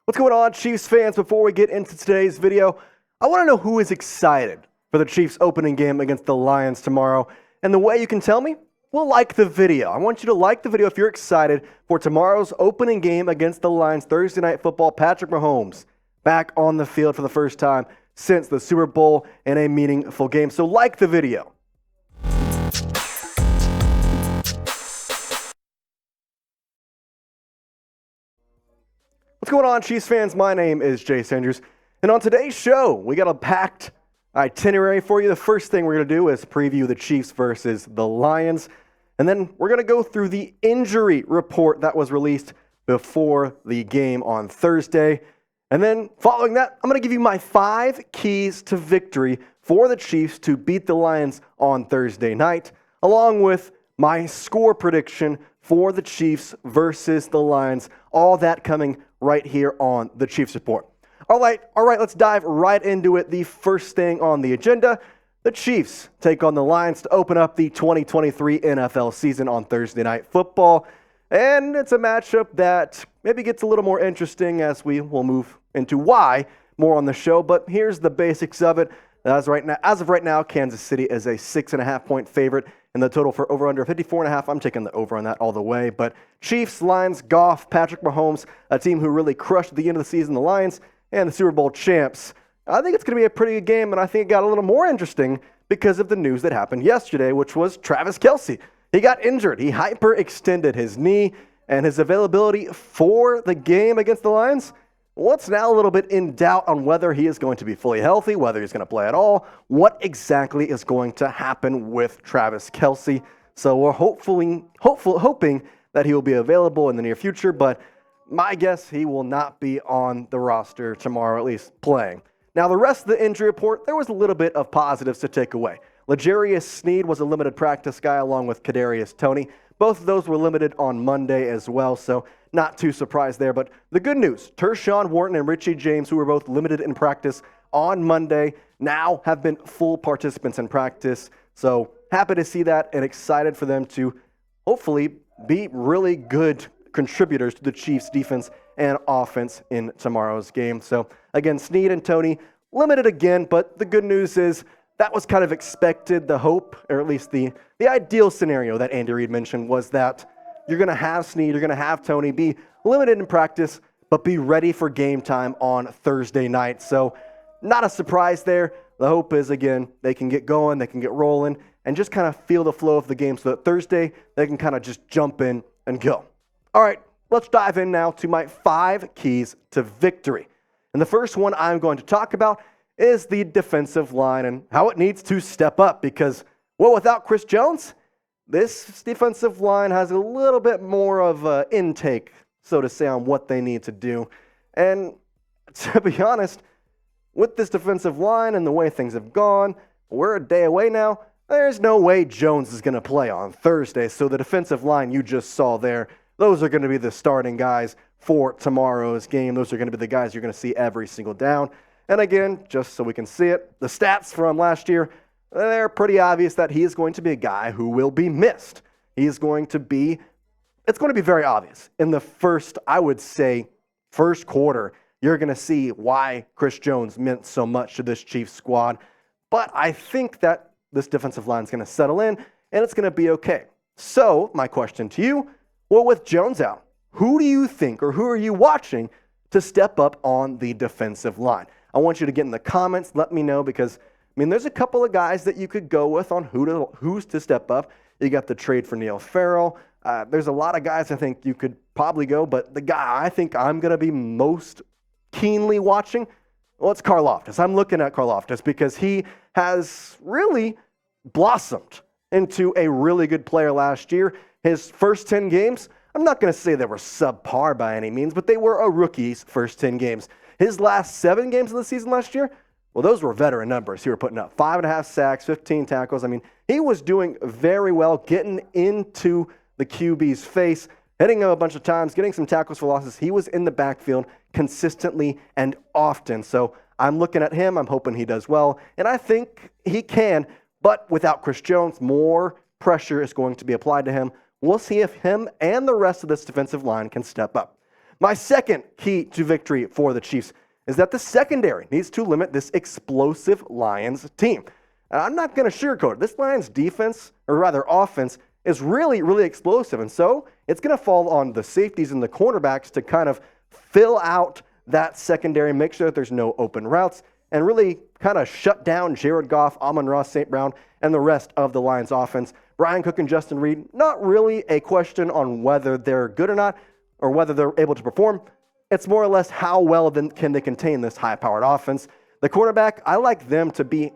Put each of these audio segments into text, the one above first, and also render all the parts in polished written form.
What's going on, Chiefs fans? Before we get into today's video, I want to know who is excited for the Chiefs opening game against the Lions tomorrow. And the way you can tell me, well, like the video. I want you to like the video if you're excited for tomorrow's opening game against the Lions, Thursday Night Football. Patrick Mahomes back on the field for the first time since the Super Bowl in a meaningful game. So like the video. What's going on, Chiefs fans? My name is Jace Andrews, and on today's show, we got a packed itinerary for you. The first thing we're going to do is preview the Chiefs versus the Lions, and then we're going to go through the injury report that was released before the game on Thursday. And then following that, I'm going to give you my 5 keys to victory for the Chiefs to beat the Lions on Thursday night, along with my score prediction for the Chiefs versus the Lions. All that coming right here on the Chiefs Report. All right, let's dive right into it. The first thing on the agenda, the Chiefs take on the Lions to open up the 2023 NFL season on Thursday Night Football. And it's a matchup that maybe gets a little more interesting as we will move into why more on the show. But here's the basics of it. As of right now, Kansas City is a 6.5-point favorite, and the total for over-under 54.5. I'm taking the over on that all the way. But Chiefs, Lions, Goff, Patrick Mahomes, a team who really crushed at the end of the season, the Lions, and the Super Bowl champs. I think it's going to be a pretty good game, and I think it got a little more interesting because of the news that happened yesterday, which was Travis Kelce. He got injured. He hyperextended his knee, and his availability for the game against the Lions, what's now a little bit in doubt on whether he is going to be fully healthy, whether he's going to play at all, what exactly is going to happen with Travis Kelce. So we're hoping that he will be available in the near future, but my guess he will not be on the roster tomorrow, at least playing. Now, the rest of the injury report, there was a little bit of positives to take away. L'Jarius Sneed was a limited practice guy along with Kadarius Toney. Both of those were limited on Monday as well, so not too surprised there. But the good news, Tershawn Wharton and Richie James, who were both limited in practice on Monday, now have been full participants in practice. So happy to see that and excited for them to hopefully be really good contributors to the Chiefs' defense and offense in tomorrow's game. So again, Sneed and Toney limited again, but the good news is that was kind of expected. The hope, or at least the ideal scenario that Andy Reid mentioned, was that you're going to have Sneed, you're going to have Toney be limited in practice, but be ready for game time on Thursday night. So not a surprise there. The hope is, again, they can get going, they can get rolling, and just kind of feel the flow of the game so that Thursday they can kind of just jump in and go. All right, let's dive in now to my 5 keys to victory. And the first one I'm going to talk about is the defensive line and how it needs to step up because, well, without Chris Jones, this defensive line has a little bit more of an intake, so to say, on what they need to do. And to be honest, with this defensive line and the way things have gone, we're a day away now. There's no way Jones is going to play on Thursday. So the defensive line you just saw there, those are going to be the starting guys for tomorrow's game. Those are going to be the guys you're going to see every single down. And again, just so we can see it, the stats from last year, they're pretty obvious that he is going to be a guy who will be missed. It's going to be very obvious. In the first quarter, you're going to see why Chris Jones meant so much to this Chiefs squad. But I think that this defensive line is going to settle in, and it's going to be okay. So my question to you, well, with Jones out, who do you think or who are you watching to step up on the defensive line? I want you to get in the comments. Let me know because, there's a couple of guys that you could go with on who's to step up. You got the trade for Neil Farrell. There's a lot of guys I think you could probably go, but the guy I think I'm going to be most keenly watching, well, it's Karlaftis. I'm looking at Karlaftis because he has really blossomed into a really good player last year. His first 10 games, I'm not going to say they were subpar by any means, but they were a rookie's first 10 games. His last 7 games of the season last year, well, those were veteran numbers. He were putting up 5.5 sacks, 15 tackles. He was doing very well, getting into the QB's face, hitting him a bunch of times, getting some tackles for losses. He was in the backfield consistently and often. So I'm looking at him. I'm hoping he does well. And I think he can, but without Chris Jones, more pressure is going to be applied to him. We'll see if him and the rest of this defensive line can step up. My second key to victory for the Chiefs is that the secondary needs to limit this explosive Lions team. And I'm not going to sugarcoat it. This Lions defense, or rather offense, is really, really explosive. And so it's going to fall on the safeties and the cornerbacks to kind of fill out that secondary, make sure that there's no open routes, and really kind of shut down Jared Goff, Amon-Ra St. Brown, and the rest of the Lions offense. Brian Cook and Justin Reed, not really a question on whether they're good or not, or whether they're able to perform. It's more or less how well can they contain this high-powered offense. The quarterback, I like them to be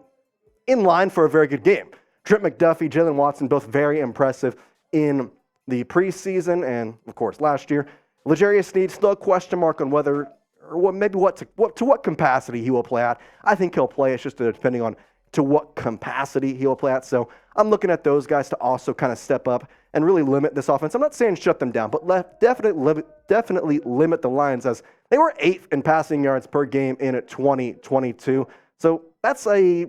in line for a very good game. Trent McDuffie, Jalen Watson, both very impressive in the preseason and, of course, last year. L'Jarius Sneed, still a question mark on whether, or to what capacity he will play at. I think he'll play. It's just depending on to what capacity he will play at. So I'm looking at those guys to also kind of step up and really limit this offense. I'm not saying shut them down, but definitely limit the Lions, as they were 8th in passing yards per game in 2022. So that's a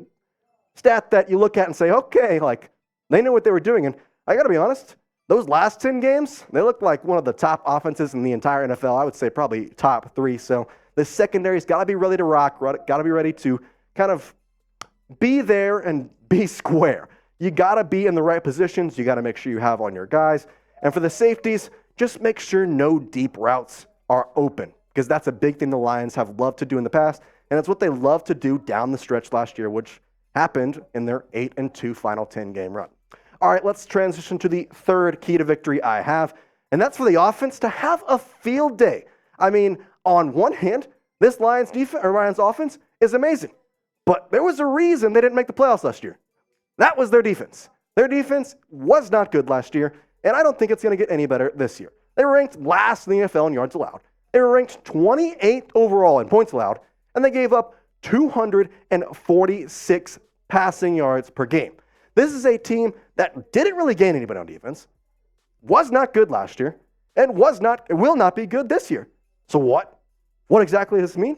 stat that you look at and say, okay, like they knew what they were doing. And I got to be honest, those last 10 games, they look like one of the top offenses in the entire NFL. I would say probably top 3. So the secondary's got to be ready to rock, got to be ready to kind of be there and be square. You got to be in the right positions. You got to make sure you have on your guys. And for the safeties, just make sure no deep routes are open, because that's a big thing the Lions have loved to do in the past. And it's what they loved to do down the stretch last year, which happened in their 8-2 final 10-game run. All right, let's transition to the third key to victory I have, and that's for the offense to have a field day. I mean, on one hand, this Lions offense is amazing, but there was a reason they didn't make the playoffs last year. That was their defense. Their defense was not good last year, and I don't think it's going to get any better this year. They were ranked last in the NFL in yards allowed. They were ranked 28th overall in points allowed, and they gave up 246 passing yards per game. This is a team that didn't really gain anybody on defense, was not good last year, and will not be good this year. So what? What exactly does this mean?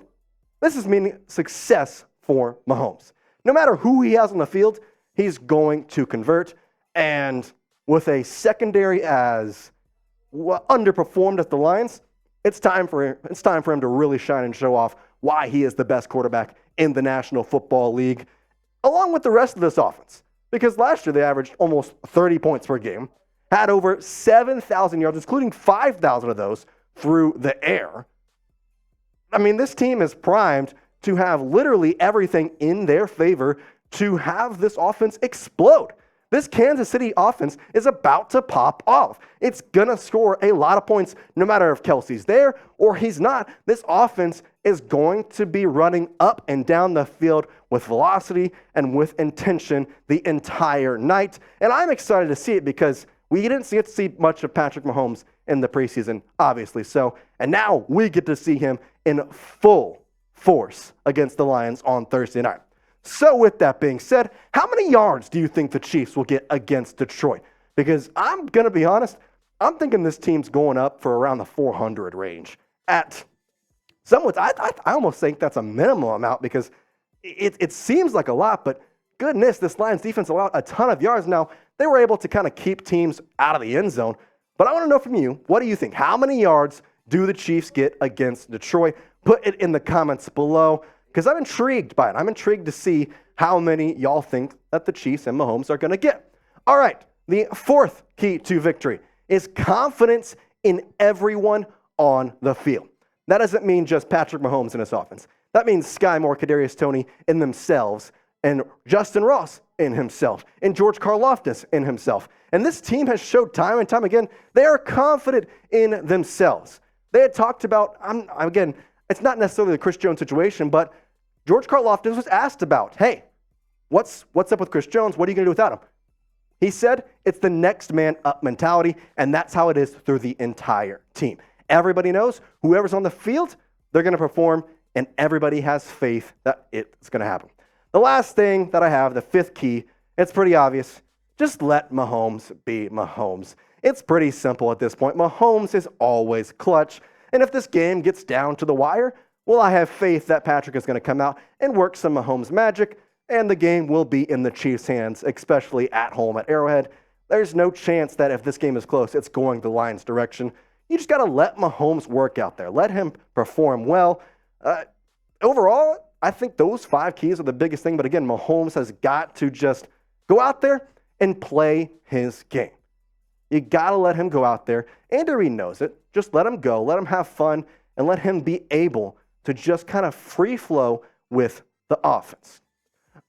This is meaning success for Mahomes. No matter who he has on the field, he's going to convert. And with a secondary as underperformed at the Lions, it's time for him to really shine and show off why he is the best quarterback in the National Football League, along with the rest of this offense. Because last year they averaged almost 30 points per game, had over 7,000 yards, including 5,000 of those through the air. I mean, this team is primed to have literally everything in their favor to have this offense explode. This Kansas City offense is about to pop off. It's going to score a lot of points no matter if Kelce's there or he's not. This offense is going to be running up and down the field with velocity and with intention the entire night. And I'm excited to see it because we didn't get to see much of Patrick Mahomes in the preseason, obviously. And now we get to see him in full force against the Lions on Thursday night. So with that being said, how many yards do you think the Chiefs will get against Detroit? Because I'm going to be honest, I'm thinking this team's going up for around the 400 range. At some, I almost think that's a minimum amount because it seems like a lot, but goodness, this Lions defense allowed a ton of yards. Now, they were able to kind of keep teams out of the end zone, but I want to know from you, what do you think? How many yards do the Chiefs get against Detroit? Put it in the comments below, because I'm intrigued by it. I'm intrigued to see how many y'all think that the Chiefs and Mahomes are going to get. All right, the fourth key to victory is confidence in everyone on the field. That doesn't mean just Patrick Mahomes and his offense. That means Sky Moore, Kadarius Toney in themselves, and Justin Ross in himself, and George Karlaftis in himself. And this team has showed time and time again, they are confident in themselves. They had talked about, again, it's not necessarily the Chris Jones situation, but George Karlaftis was asked about, hey, what's up with Chris Jones? What are you going to do without him? He said it's the next man up mentality, and that's how it is through the entire team. Everybody knows whoever's on the field, they're going to perform, and everybody has faith that it's going to happen. The last thing that I have, the fifth key, it's pretty obvious. Just let Mahomes be Mahomes. It's pretty simple at this point. Mahomes is always clutch. And if this game gets down to the wire, well, I have faith that Patrick is going to come out and work some Mahomes magic, and the game will be in the Chiefs' hands, especially at home at Arrowhead. There's no chance that if this game is close, it's going the Lions' direction. You just got to let Mahomes work out there. Let him perform well. Overall, I think those 5 keys are the biggest thing. But again, Mahomes has got to just go out there and play his game. You got to let him go out there. Andy Reid knows it. Just let him go. Let him have fun. And let him be able to just kind of free flow with the offense.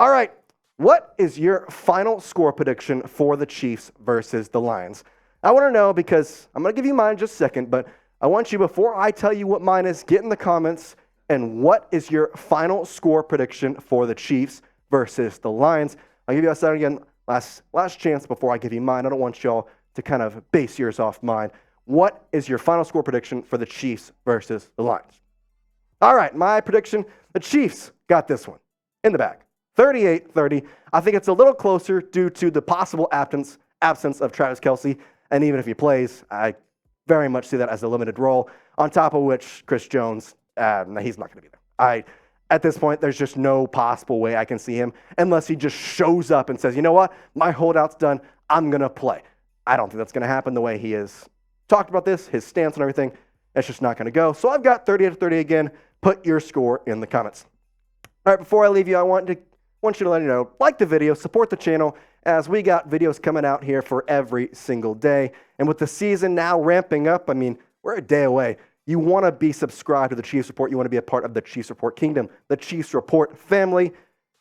All right. What is your final score prediction for the Chiefs versus the Lions? I want to know because I'm going to give you mine in just a second, but I want you, before I tell you what mine is, get in the comments and what is your final score prediction for the Chiefs versus the Lions. I'll give you a second again, last chance before I give you mine. I don't want y'all to kind of base yours off mine. What is your final score prediction for the Chiefs versus the Lions? All right, my prediction, the Chiefs got this one in the bag. 38-30. I think it's a little closer due to the possible absence of Travis Kelce. And even if he plays, I very much see that as a limited role. On top of which, Chris Jones, he's not going to be there. At this point, there's just no possible way I can see him unless he just shows up and says, you know what, my holdout's done, I'm going to play. I don't think that's going to happen the way he has talked about this, his stance and everything. It's just not going to go. So I've got 38-30 again. Put your score in the comments. All right, before I leave you, I want you to let you know, like the video, support the channel, as we got videos coming out here for every single day. And with the season now ramping up, I mean, we're a day away. You want to be subscribed to the Chiefs Report. You want to be a part of the Chiefs Report kingdom, the Chiefs Report family.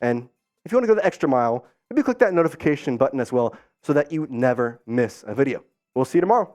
And if you want to go the extra mile, maybe click that notification button as well so that you never miss a video. We'll see you tomorrow.